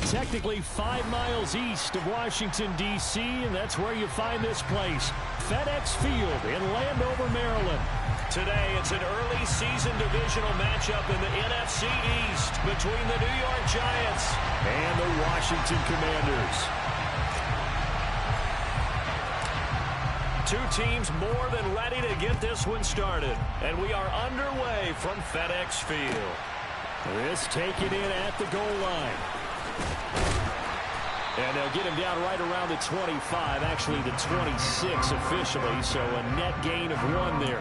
Technically 5 miles east of Washington, D.C., and that's where you find this place, FedEx Field in Landover, Maryland. Today, it's an early season divisional matchup in the NFC East between the New York Giants and the Washington Commanders. Two teams more than ready to get this one started, and we are underway from FedEx Field. This taken in at the goal line. And they'll get him down right around the 25, actually the 26 officially, so a net gain of 1 there.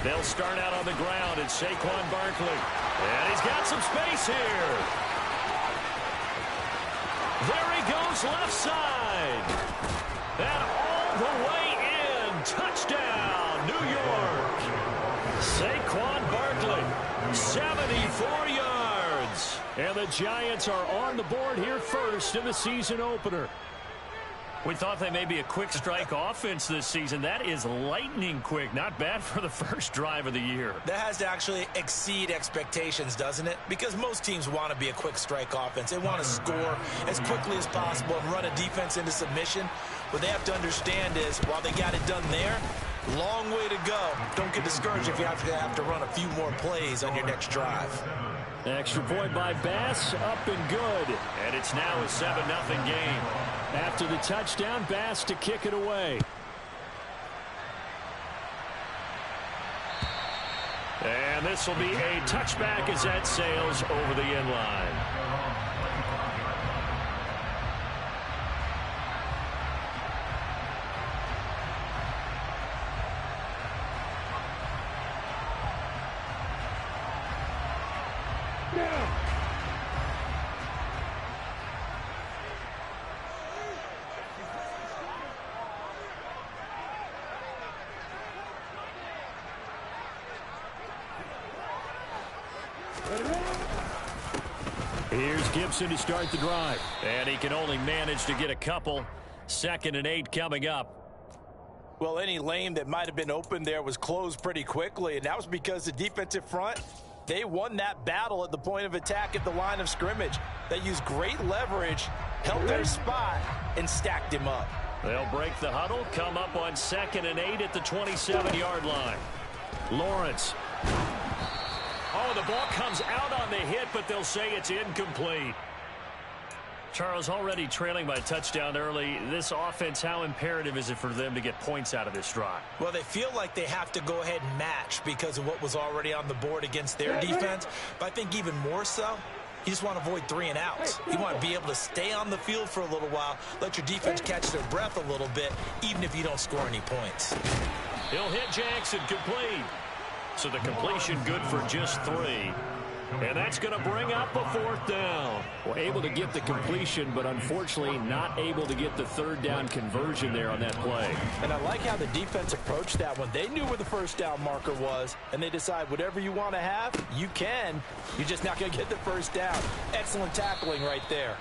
They'll start out on the ground, and Saquon Barkley. And he's got some space here. There he goes left side. And all the way in. Touchdown, New York. Saquon Barkley, 74 yards. And the Giants are on the board here first in the season opener. We thought they may be a quick strike offense this season. That is lightning quick. Not bad for the first drive of the year. That has to actually exceed expectations, doesn't it? Because most teams want to be a quick strike offense. They want to score as quickly as possible and run a defense into submission. What they have to understand is, while they got it done there, long way to go. Don't get discouraged if you have to run a few more plays on your next drive. Extra point by Bass, up and good. And it's now a 7-0 game. After the touchdown, Bass to kick it away. And this will be a touchback as that sails over the end line. Here's Gibson to start the drive. And he can only manage to get a couple. 2nd and 8 coming up. Well, any lane that might have been open there was closed pretty quickly, and that was because the defensive front, they won that battle at the point of attack at the line of scrimmage. They used great leverage, held their spot, and stacked him up. They'll break the huddle, come up on 2nd and 8 at the 27-yard line. Lawrence. Oh, the ball comes out on the hit, but they'll say it's incomplete. Charles, already trailing by a touchdown early. This offense, how imperative is it for them to get points out of this drive? Well, they feel like they have to go ahead and match because of what was already on the board against their defense. But I think even more so, you just want to avoid 3 and outs. You want to be able to stay on the field for a little while, let your defense catch their breath a little bit, even if you don't score any points. He'll hit Jackson, complete. So the completion good for just 3. And that's going to bring up a 4th down. Well, able to get the completion, but unfortunately not able to get the 3rd down conversion there on that play. And I like how the defense approached that one. They knew where the 1st down marker was, and they decide whatever you want to have, you can. You're just not going to get the 1st down. Excellent tackling right there.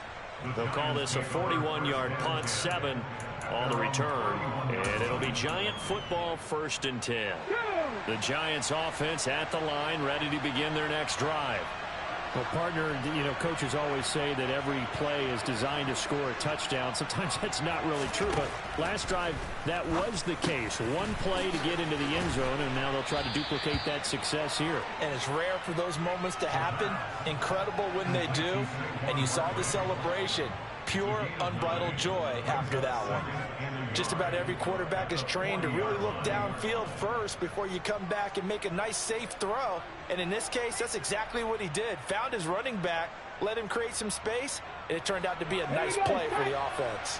They'll call this a 41-yard punt, 7 on the return. And it'll be Giant football, 1st and 10. The Giants offense at the line, ready to begin their next drive. Well, partner, coaches always say that every play is designed to score a touchdown. Sometimes that's not really true, but last drive, that was the case. One play to get into the end zone, and now they'll try to duplicate that success here. And it's rare for those moments to happen. Incredible when they do. And you saw the celebration. Pure, unbridled joy after that one. Just about every quarterback is trained to really look downfield first before you come back and make a nice, safe throw. And in this case, that's exactly what he did. Found his running back, let him create some space, and it turned out to be a nice play for the offense.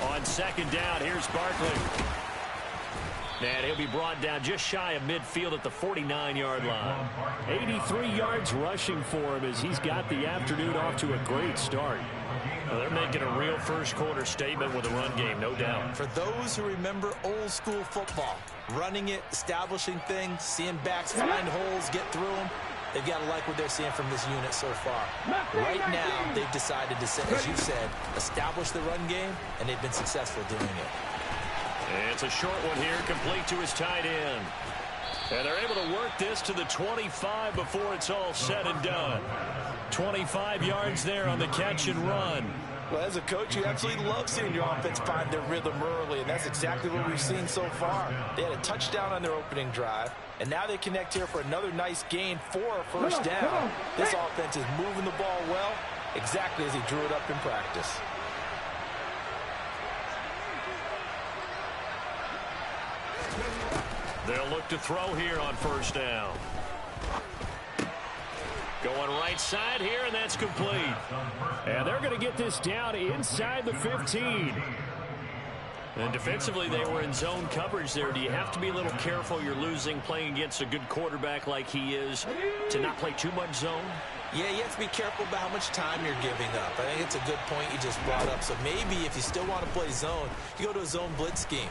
On 2nd down, here's Barkley. And he'll be brought down just shy of midfield at the 49-yard line. 83 yards rushing for him as he's got the afternoon off to a great start. Well, they're making a real first-quarter statement with a run game, no doubt. For those who remember old-school football, running it, establishing things, seeing backs find holes, get through them, They've got to like what they're seeing from this unit so far. Right now, they've decided to, as you said, establish the run game, and they've been successful doing it. It's a short one here, complete to his tight end. And they're able to work this to the 25 before it's all said and done. 25 yards there on the catch and run. Well, as a coach, you absolutely love seeing your offense find their rhythm early, and that's exactly what we've seen so far. They had a touchdown on their opening drive, and now they connect here for another nice gain for a first down. This offense is moving the ball well, exactly as he drew it up in practice. They'll look to throw here on first down. Going right side here, and that's complete. And they're going to get this down inside the 15. And defensively, they were in zone coverage there. Do you have to be a little careful? You're losing playing against a good quarterback like he is to not play too much zone? Yeah, you have to be careful about how much time you're giving up. I think it's a good point you just brought up. So maybe if you still want to play zone, you go to a zone blitz scheme.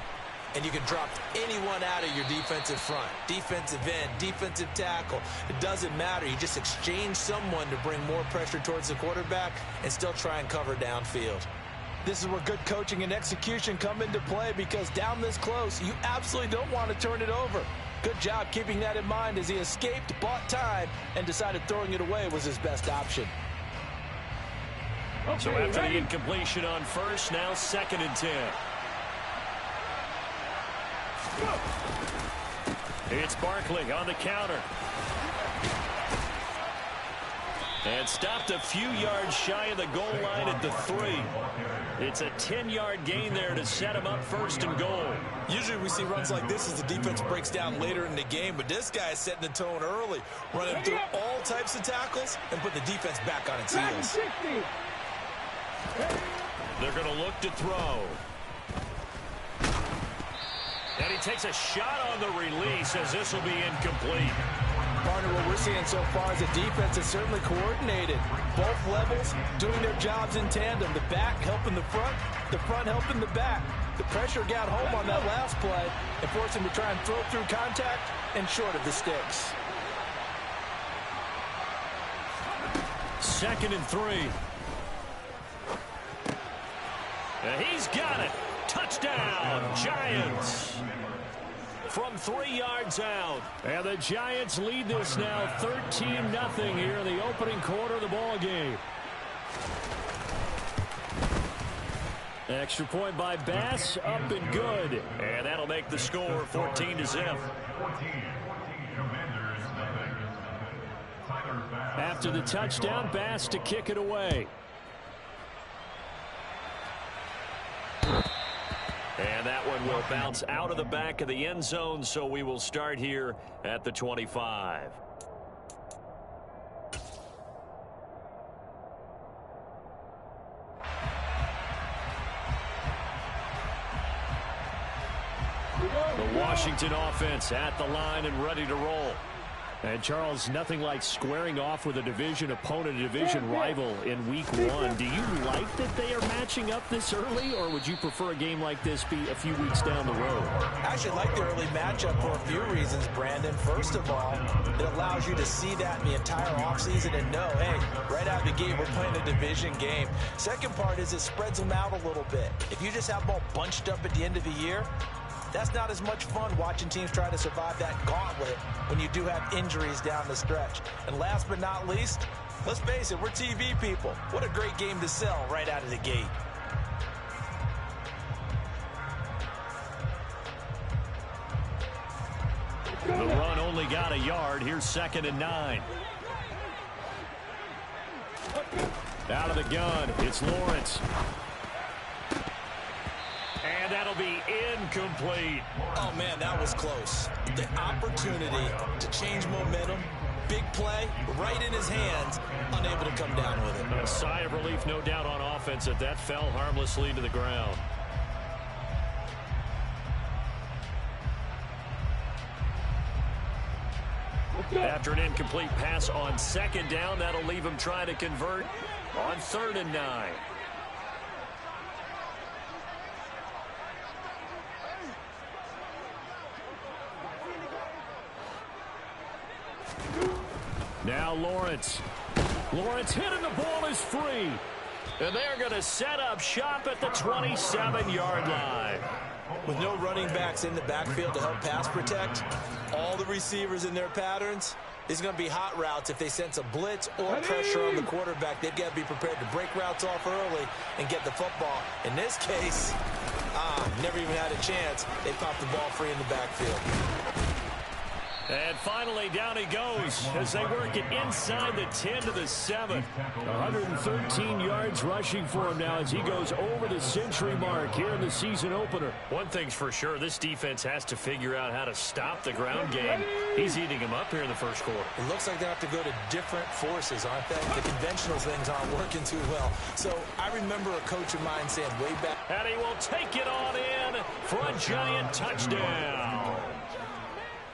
And you can drop anyone out of your defensive front. Defensive end, defensive tackle. It doesn't matter. You just exchange someone to bring more pressure towards the quarterback and still try and cover downfield. This is where good coaching and execution come into play, because down this close, you absolutely don't want to turn it over. Good job keeping that in mind as he escaped, bought time, and decided throwing it away was his best option. So after the incompletion on first, now 2nd and 10. It's Barkley on the counter. And stopped a few yards shy of the goal line at the 3. It's a 10-yard gain there to set him up 1st and goal. Usually we see runs like this as the defense breaks down later in the game, but this guy is setting the tone early, running through all types of tackles and put the defense back on its heels. They're going to look to throw. And he takes a shot on the release as this will be incomplete. Partner, what we're seeing so far is the defense is certainly coordinated. Both levels doing their jobs in tandem. The back helping the front helping the back. The pressure got home on that last play and forced him to try and throw through contact and short of the sticks. 2nd and 3. And he's got it. Touchdown, Giants. From 3 yards out. And the Giants lead this now 13-0 here in the opening quarter of the ball game. Extra point by Bass, up and good. And that'll make the score 14-0. After the touchdown, Bass to kick it away. And that one will bounce out of the back of the end zone, so we will start here at the 25. The Washington offense at the line and ready to roll. And, Charles, nothing like squaring off with a division opponent, a division rival in Week 1. Do you like that they are matching up this early, or would you prefer a game like this be a few weeks down the road? I actually like the early matchup for a few reasons, Brandon. First of all, it allows you to see that in the entire offseason and know, hey, right out of the gate, we're playing a division game. Second part is it spreads them out a little bit. If you just have them all bunched up at the end of the year, that's not as much fun watching teams try to survive that gauntlet when you do have injuries down the stretch. And last but not least, let's face it, we're TV people. What a great game to sell right out of the gate. The run only got a yard. Here's 2nd and 9. Out of the gun, it's Lawrence. And that'll be incomplete. Oh, man, that was close. The opportunity to change momentum, big play, right in his hands, unable to come down with it. A sigh of relief, no doubt, on offense that fell harmlessly to the ground. After an incomplete pass on 2nd down, that'll leave him trying to convert on 3rd and 9. Now Lawrence. Lawrence hit and the ball is free. And they're going to set up shop at the 27-yard line. With no running backs in the backfield to help pass protect, all the receivers in their patterns, these are going to be hot routes if they sense a blitz or pressure on the quarterback. They've got to be prepared to break routes off early and get the football. In this case, never even had a chance. They popped the ball free in the backfield. And finally, down he goes as they work it inside the 10 to the 7. 113 yards rushing for him now as he goes over the century mark here in the season opener. One thing's for sure, this defense has to figure out how to stop the ground game. He's eating him up here in the first quarter. It looks like they have to go to different forces, aren't they? The conventional things aren't working too well. So I remember a coach of mine saying way back. And he will take it on in for a giant touchdown.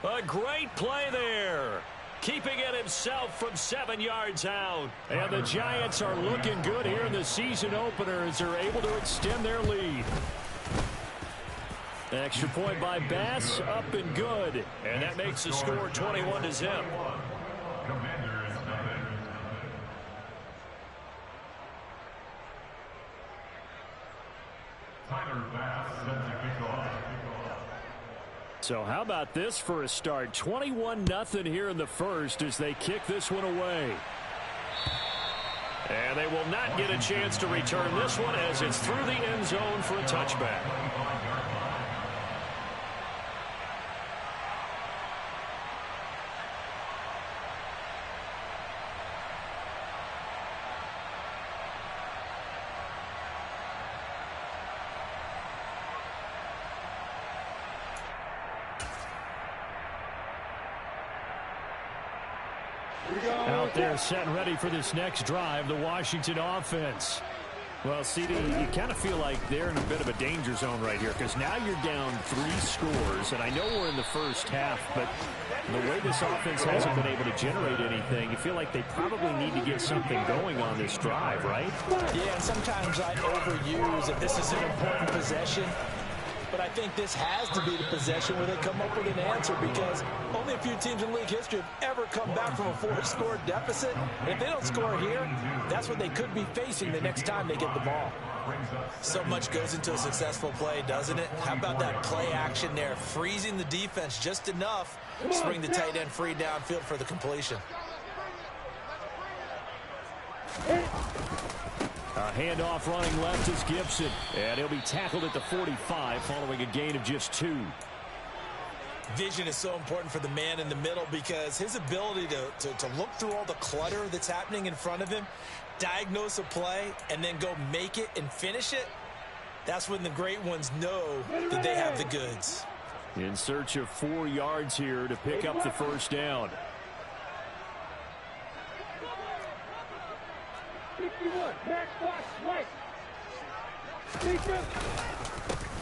A great play there. Keeping it himself from 7 yards out. And the Giants are looking good here in the season opener as they're able to extend their lead. Extra point by Bass, up and good. And that makes the score 21-0. So how about this for a start? 21-0 here in the first as they kick this one away. And they will not get a chance to return this one as it's through the end zone for a touchback. Out there set and ready for this next drive, the Washington offense. Well, CD, you kind of feel like they're in a bit of a danger zone right here because now you're down 3 scores, and I know we're in the first half, but the way this offense hasn't been able to generate anything, you feel like they probably need to get something going on this drive, right? Yeah, and sometimes I overuse if this is an important possession. But I think this has to be the possession where they come up with an answer because only a few teams in league history have ever come back from a 4-score deficit. And if they don't score here, that's what they could be facing the next time they get the ball. So much goes into a successful play, doesn't it? How about that play action there? Freezing the defense just enough to bring the tight end free downfield for the completion. A handoff running left is Gibson. And he'll be tackled at the 45 following a gain of just 2. Vision is so important for the man in the middle because his ability to look through all the clutter that's happening in front of him, diagnose a play, and then go make it and finish it, that's when the great ones know that they have the goods. In search of 4 yards here to pick up the first down. 51, back, right.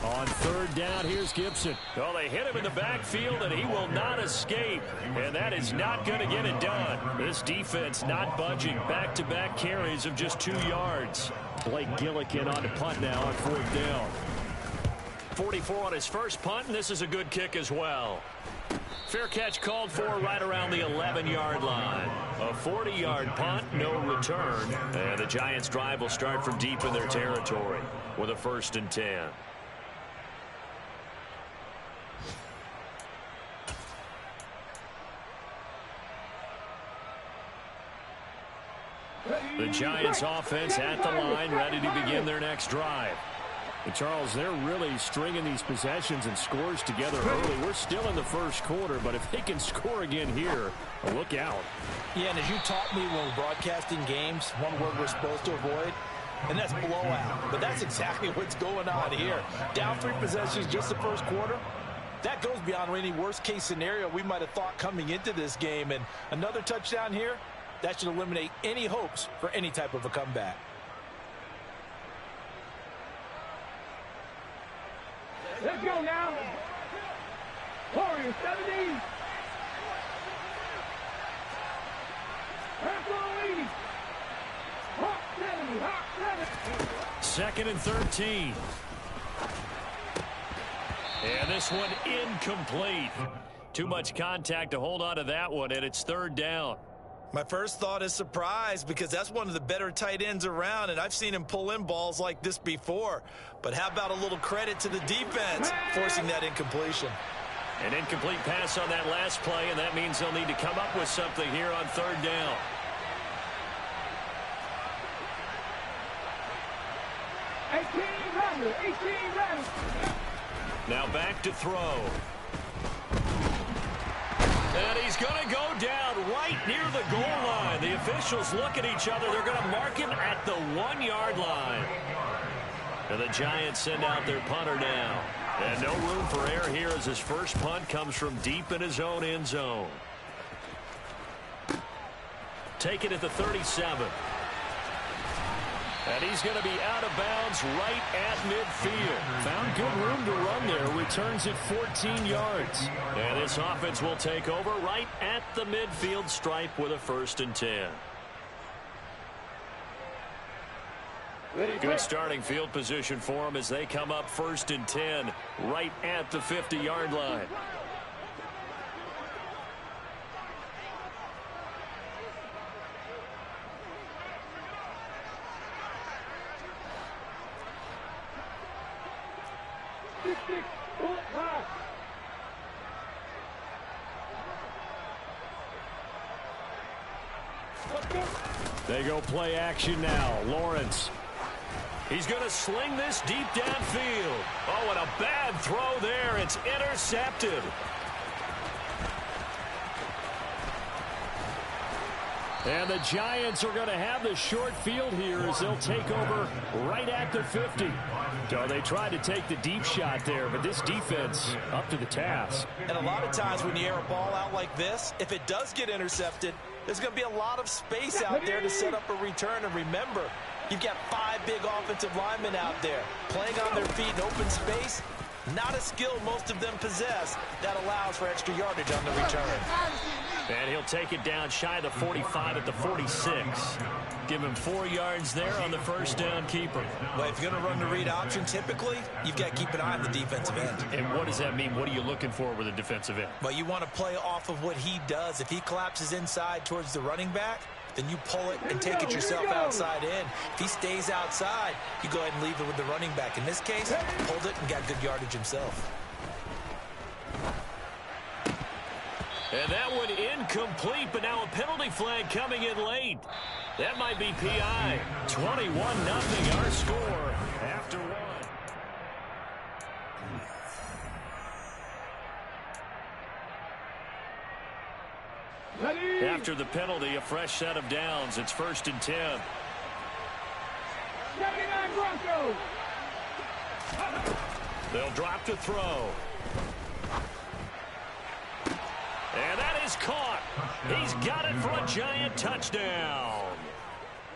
On third down, here's Gibson. Well, they hit him in the backfield, and he will not escape. And that is not going to get it done. This defense not budging. Back-to-back carries of just 2 yards. Blake Gillikin on the punt now on 4th down. 44 on his first punt, and this is a good kick as well. Fair catch called for right around the 11-yard line. A 40-yard punt, no return. And the Giants' drive will start from deep in their territory with a 1st and 10. The Giants' offense at the line, ready to begin their next drive. And Charles, they're really stringing these possessions and scores together early. We're still in the first quarter, but if they can score again here, look out. Yeah, and as you taught me when we're broadcasting games, one word we're supposed to avoid, and that's blowout. But that's exactly what's going on here. Down 3 possessions just the first quarter. That goes beyond any worst-case scenario we might have thought coming into this game. And another touchdown here, that should eliminate any hopes for any type of a comeback. Let's go now. Warriors 70. Hawk 70. Hawk 70. 2nd and 13. And this one incomplete. Too much contact to hold on to that one, and it's 3rd down. My first thought is surprise because that's one of the better tight ends around, and I've seen him pull in balls like this before. But how about a little credit to the defense forcing that incompletion? An incomplete pass on that last play, and that means they'll need to come up with something here on third down. Now back to throw. And he's going to go down right near the goal line. The officials look at each other. They're going to mark him at the 1-yard line. And the Giants send out their punter now. And no room for error here as his first punt comes from deep in his own end zone. Take it at the 37. And he's going to be out of bounds right at midfield. Found good room to run there. Returns it 14 yards. And this offense will take over right at the midfield stripe with a 1st and 10. Good starting field position for them as they come up 1st and 10 right at the 50-yard line. They go play action now. Lawrence. He's going to sling this deep downfield. Oh, and a bad throw there. It's intercepted. And the Giants are going to have the short field here as they'll take over right at the 50. So they tried to take the deep shot there, but this defense up to the task. And a lot of times when you air a ball out like this, if it does get intercepted, there's going to be a lot of space out there to set up a return. And remember, you've got 5 big offensive linemen out there playing on their feet in open space. Not a skill most of them possess that allows for extra yardage on the return. And he'll take it down shy of the 45 at the 46. Give him 4 yards there on the first down keeper. Well, if you're going to run the read option, typically, you've got to keep an eye on the defensive end. And what does that mean? What are you looking for with a defensive end? Well, you want to play off of what he does. If he collapses inside towards the running back, then you pull it and take it yourself outside in. If he stays outside, you go ahead and leave it with the running back. In this case, pulled it and got good yardage himself. And that one incomplete, but now a penalty flag coming in late. That might be PI. 21-0 our score after one. After the penalty, a fresh set of downs. It's 1st and 10. 79 Broncos. They'll drop to throw. And that is caught. He's got it for a Giant touchdown.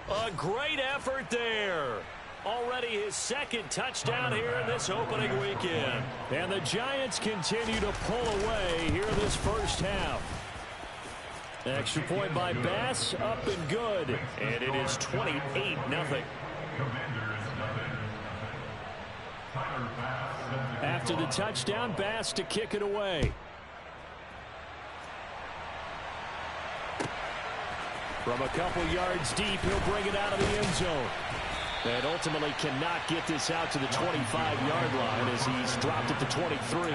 A great effort there. Already his 2nd touchdown here in this opening weekend. And the Giants continue to pull away here this first half. Extra point by Bass, up and good. And it is 28-0. After the touchdown, Bass to kick it away. From a couple yards deep, he'll bring it out of the end zone. And ultimately cannot get this out to the 25-yard line as he's dropped at the 23.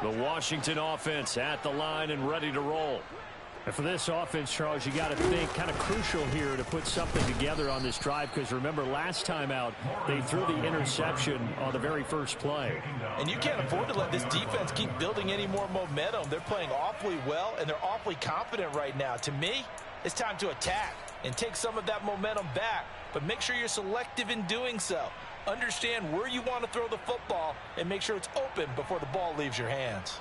The Washington offense at the line and ready to roll. And for this offense, Charles, you got to think kind of crucial here to put something together on this drive, because remember last time out they threw the interception on the very first play. And you can't afford to let this defense keep building any more momentum. They're playing awfully well, and they're awfully confident right now. To me, it's time to attack and take some of that momentum back, but make sure you're selective in doing so. Understand where you want to throw the football and make sure it's open before the ball leaves your hands.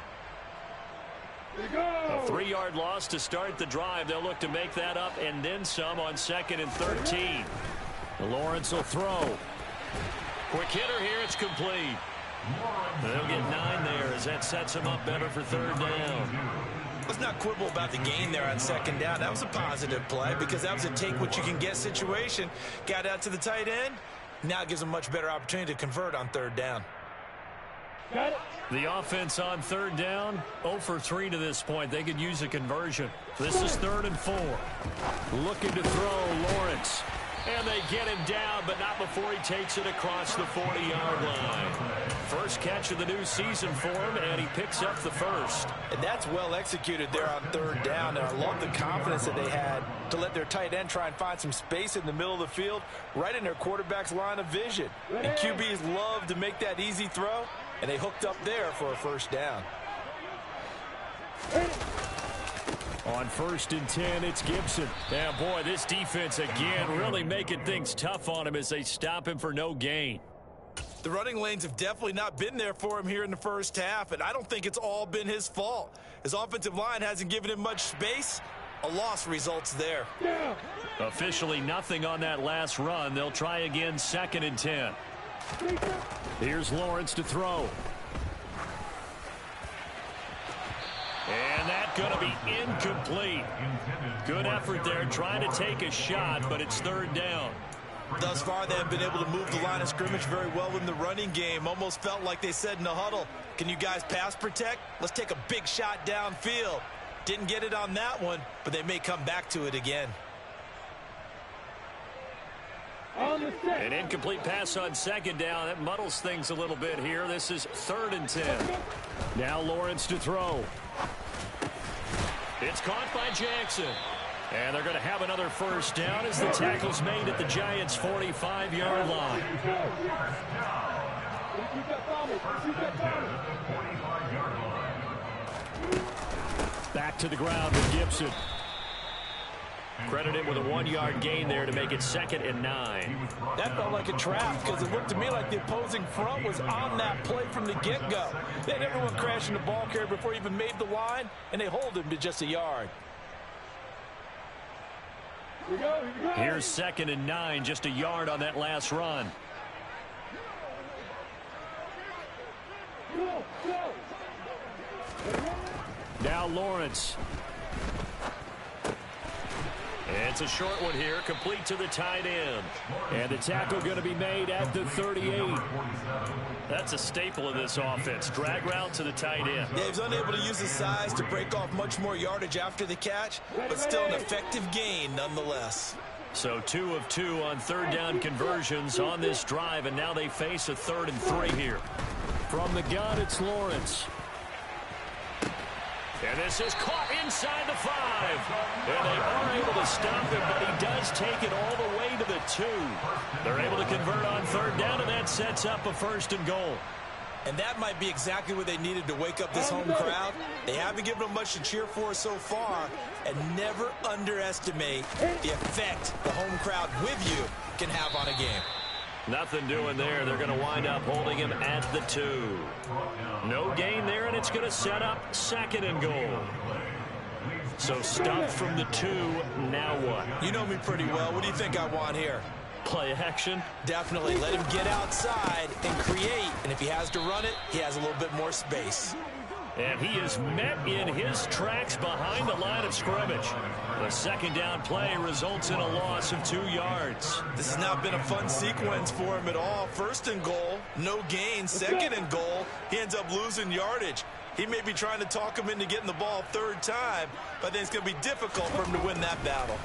A 3-yard loss to start the drive. They'll look to make that up and then some on 2nd and 13. Lawrence will throw. Quick hitter here. It's complete. They'll get 9 there as that sets them up better for 3rd down. Let's not quibble about the gain there on 2nd down. That was a positive play because that was a take-what-you-can-get situation. Got out to the tight end. Now it gives them a much better opportunity to convert on 3rd down. Got it. The offense on 3rd down, 0 for 3 to this point. They could use a conversion. This is 3rd and 4. Looking to throw, Lawrence. And they get him down, but not before he takes it across the 40-yard line. First catch of the new season for him, and he picks up the first. And that's well executed there on 3rd down. And I love the confidence that they had to let their tight end try and find some space in the middle of the field, right in their quarterback's line of vision. And QBs love to make that easy throw, and they hooked up there for a 1st down. On 1st and 10, it's Gibson. Yeah, boy, this defense again really making things tough on him as they stop him for no gain. The running lanes have definitely not been there for him here in the 1st half, and I don't think it's all been his fault. His offensive line hasn't given him much space. A loss results there. Officially nothing on that last run. They'll try again 2nd and 10. Here's Lawrence to throw. And that's going to be incomplete. Good effort there trying to take a shot, but it's 3rd down. Thus far, they have been able to move the line of scrimmage very well in the running game. Almost felt like they said in the huddle, can you guys pass protect? Let's take a big shot downfield. Didn't get it on that one, but they may come back to it again. An incomplete pass on 2nd down. That muddles things a little bit here. This is 3rd and 10. Now Lawrence to throw. It's caught by Jackson. And they're going to have another 1st down as the tackle's made at the Giants' 45-yard line. Back to the ground with Gibson. Credited with a 1-yard gain there to make it 2nd and 9. That felt like a trap because it looked to me like the opposing front was on that play from the get-go. They had everyone crashing the ball carrier before he even made the line, and they hold him to just a yard. Here's 2nd and 9, just a yard on that last run. Now Lawrence. It's a short one here, complete to the tight end. And the tackle going to be made at the 38. That's a staple of this offense. Drag route to the tight end. Yeah, he was unable to use his size to break off much more yardage after the catch, but still an effective gain nonetheless. So 2 of 2 on 3rd down conversions on this drive, and now they face a 3rd and 3 here. From the gun, it's Lawrence. And this is caught inside the 5. And they are able to stop him, but he does take it all the way to the 2. They're able to convert on 3rd down, and that sets up a 1st and goal. And that might be exactly what they needed to wake up this home crowd. They haven't given them much to cheer for so far, and never underestimate the effect the home crowd with you can have on a game. Nothing doing there. They're going to wind up holding him at the 2. No gain there, and it's going to set up 2nd and goal. So stuffed from the 2, now what? You know me pretty well. What do you think I want here? Play action? Definitely. Let him get outside and create. And if he has to run it, he has a little bit more space. And he is met in his tracks behind the line of scrimmage. The 2nd down play results in a loss of 2 yards. This has not been a fun sequence for him at all. 1st and goal, no gain. 2nd and goal, he ends up losing yardage. He may be trying to talk him into getting the ball 3rd time, but I think it's going to be difficult for him to win that battle.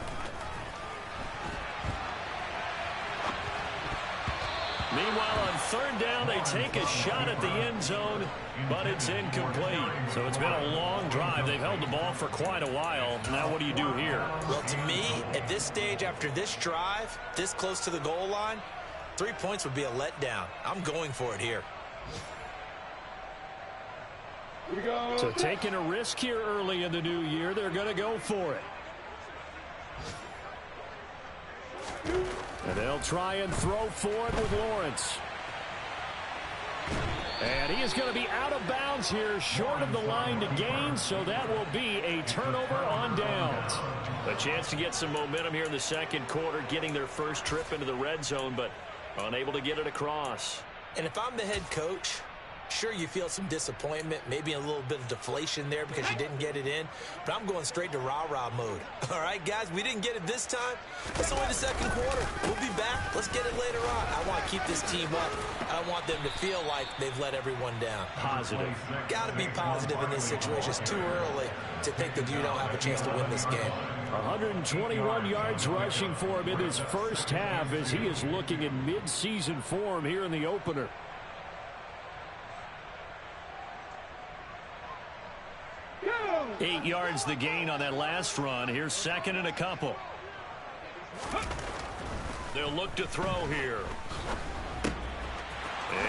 Meanwhile, on third down, they take a shot at the end zone, but it's incomplete. So it's been a long drive. They've held the ball for quite a while. Now what do you do here? Well, to me, at this stage, after this drive, this close to the goal line, 3 points would be a letdown. I'm going for it here. So taking a risk here early in the new year, they're going to go for it. And they'll try and throw for it with Lawrence. And he is going to be out of bounds here, short of the line to gain, so that will be a turnover on downs. A chance to get some momentum here in the second quarter, getting their first trip into the red zone, but unable to get it across. And if I'm the head coach, sure, you feel some disappointment, maybe a little bit of deflation there because you didn't get it in, but I'm going straight to rah-rah mode. All right, guys, we didn't get it this time. It's only the second quarter. We'll be back. Let's get it later on. I want to keep this team up. I don't want them to feel like they've let everyone down. Positive. Got to be positive in this situation. It's too early to think that you don't have a chance to win this game. 121 yards rushing for him in his first half as he is looking in mid-season form here in the opener. Go! 8 yards the gain on that last run. Here's second and a couple. They'll look to throw here.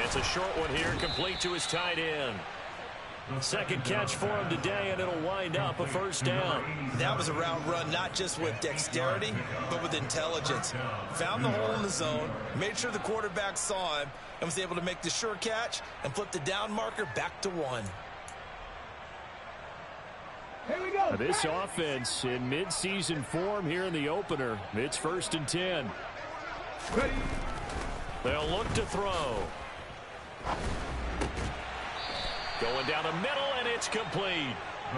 It's a short one here, complete to his tight end. Second catch for him today, and it'll wind up a first down. That was a route run, not just with dexterity, but with intelligence. Found the hole in the zone, made sure the quarterback saw him, and was able to make the sure catch and flip the down marker back to 1. Here we go. This offense in mid-season form here in the opener. It's 1st and 10. Ready. They'll look to throw. Going down the middle, and it's complete.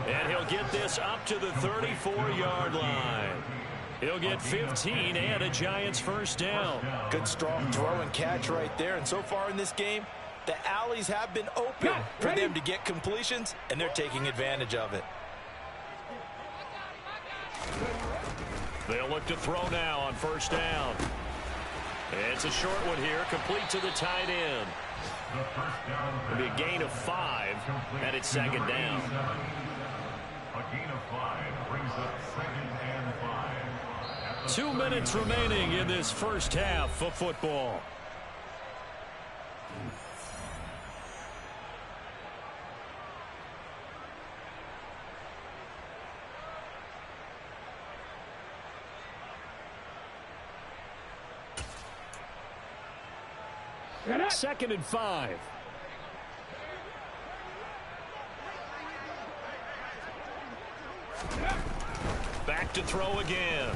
And he'll get this up to the 34-yard line. He'll get 15 and a Giants first down. Good strong throw and catch right there. And so far in this game, the alleys have been open for them to get completions, and they're taking advantage of it. They'll look to throw now on first down. It's a short one here, complete to the tight end. It'll be a gain of 5, and it's second down. A gain of 5 brings up 2nd and 5. 2 minutes remaining in this first half of football. Second and 5. Back to throw again.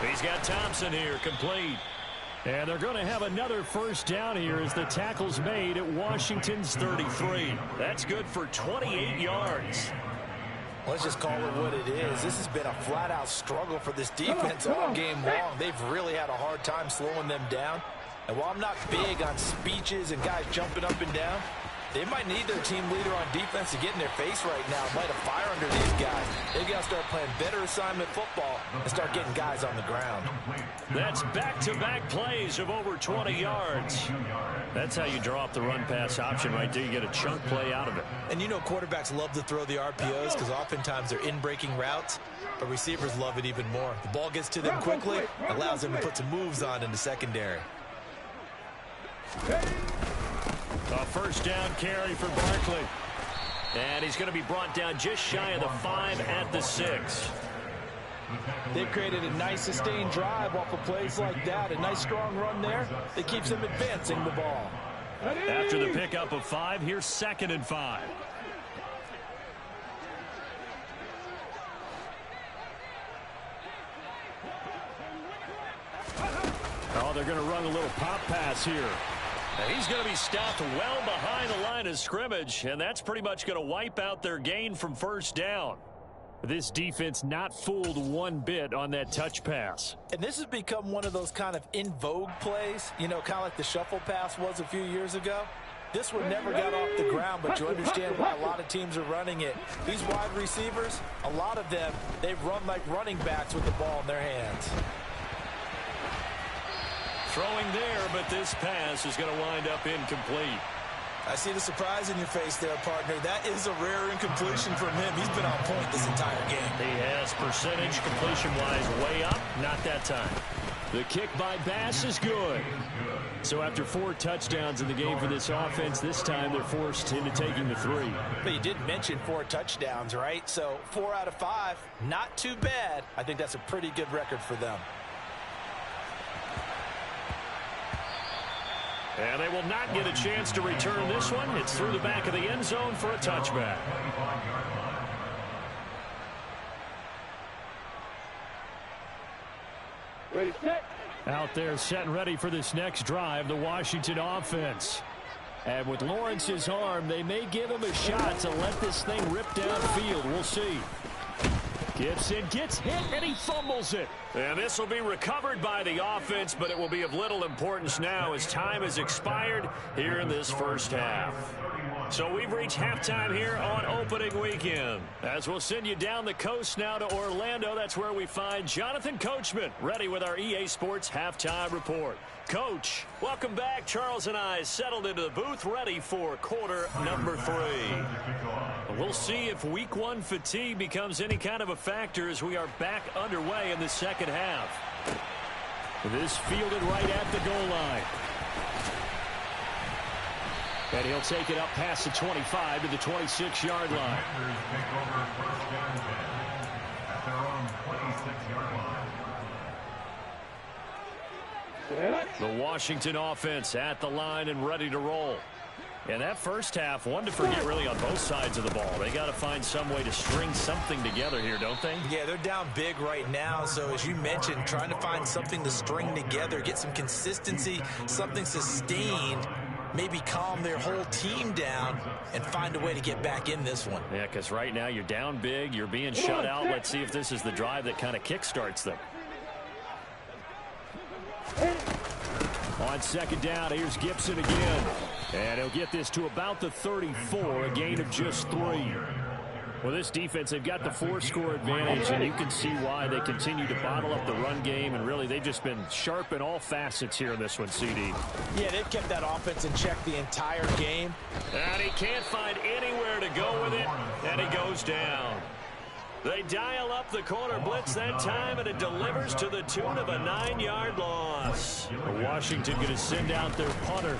He's got Thompson here, complete. And they're going to have another first down here as the tackle's made at Washington's 33. That's good for 28 yards. Let's just call it what it is. This has been a flat-out struggle for this defense all game long. They've really had a hard time slowing them down. And while I'm not big on speeches and guys jumping up and down, they might need their team leader on defense to get in their face right now, light a fire under these guys. They've got to start playing better assignment football and start getting guys on the ground. That's back-to-back plays of over 20 yards. That's how you draw up the run-pass option right there. You get a chunk play out of it. And you know quarterbacks love to throw the RPOs because oftentimes they're in-breaking routes, but receivers love it even more. The ball gets to them quickly, allows them to put some moves on in the secondary. A first down carry for Barkley. And he's going to be brought down just shy of the 5 at the 6. They've created a nice sustained drive off of plays like that. A nice strong run there that keeps them advancing the ball. After the pickup of 5, here's 2nd and 5. Oh, they're going to run a little pop pass here. And he's going to be stopped well behind the line of scrimmage, and that's pretty much going to wipe out their gain from first down. This defense not fooled one bit on that touch pass. And this has become one of those kind of in vogue plays, you know, kind of like the shuffle pass was a few years ago. This one never got off the ground, but you understand why a lot of teams are running it. These wide receivers, a lot of them, they've run like running backs with the ball in their hands. throwing there, but this pass is going to wind up incomplete. I see the surprise in your face there, partner. That is a rare incompletion from him. He's been on point this entire game. He has percentage completion-wise way up. Not that time. The kick by Bass is good. So after 4 touchdowns in the game for this offense, this time they're forced into taking the 3. But you did mention 4 touchdowns, right? So 4 out of 5, not too bad. I think that's a pretty good record for them. And they will not get a chance to return this one. It's through the back of the end zone for a touchback. Ready, set. Out there set and ready for this next drive, the Washington offense. And with Lawrence's arm, they may give him a shot to let this thing rip downfield. We'll see. Gibson gets hit, and he fumbles it. And this will be recovered by the offense, but it will be of little importance now as time has expired here in this first half. So we've reached halftime here on opening weekend. As we'll send you down the coast now to Orlando, that's where we find Jonathan Coachman ready with our EA Sports halftime report. Coach, welcome back. Charles and I settled into the booth ready for quarter number 3. We'll see if week 1 fatigue becomes any kind of a factor as we are back underway in the second half. This fielded right at the goal line. And he'll take it up past the 25 to the 26-yard line. Take over first down 10 at their own 26-yard line. The Washington offense at the line and ready to roll. And that first half, one to forget really on both sides of the ball. They got to find some way to string something together here, don't they? Yeah, they're down big right now. So as you mentioned, trying to find something to string together, get some consistency, something sustained, maybe calm their whole team down and find a way to get back in this one. Yeah, because right now you're down big, you're being shut out. Let's see if this is the drive that kind of kickstarts them. On second down, here's Gibson again. And he'll get this to about the 34, a gain of just 3. Well, this defense, they've got the 4-score advantage, and you can see why they continue to bottle up the run game, and really they've just been sharp in all facets here in this one, CD. Yeah, they've kept that offense in check the entire game. And he can't find anywhere to go with it, and he goes down. They dial up the corner blitz that time, and it delivers to the tune of a 9-yard loss. Washington going to send out their punter.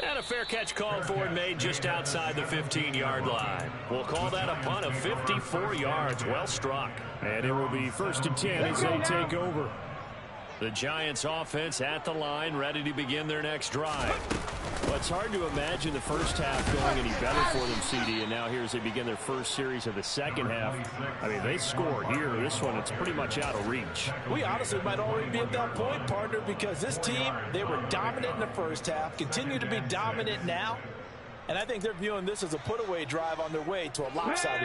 And a fair catch called for and made just outside the 15-yard line. We'll call that a punt of 54 yards. Well struck. And it will be 1st and 10 as they take over. The Giants offense at the line, ready to begin their next drive. Well, it's hard to imagine the first half going any better for them, CD, and now here as they begin their first series of the second half. I mean, they score here. This one, it's pretty much out of reach. We honestly might already be at that point, partner, because this team, they were dominant in the first half, continue to be dominant now, and I think they're viewing this as a put-away drive on their way to a lopsided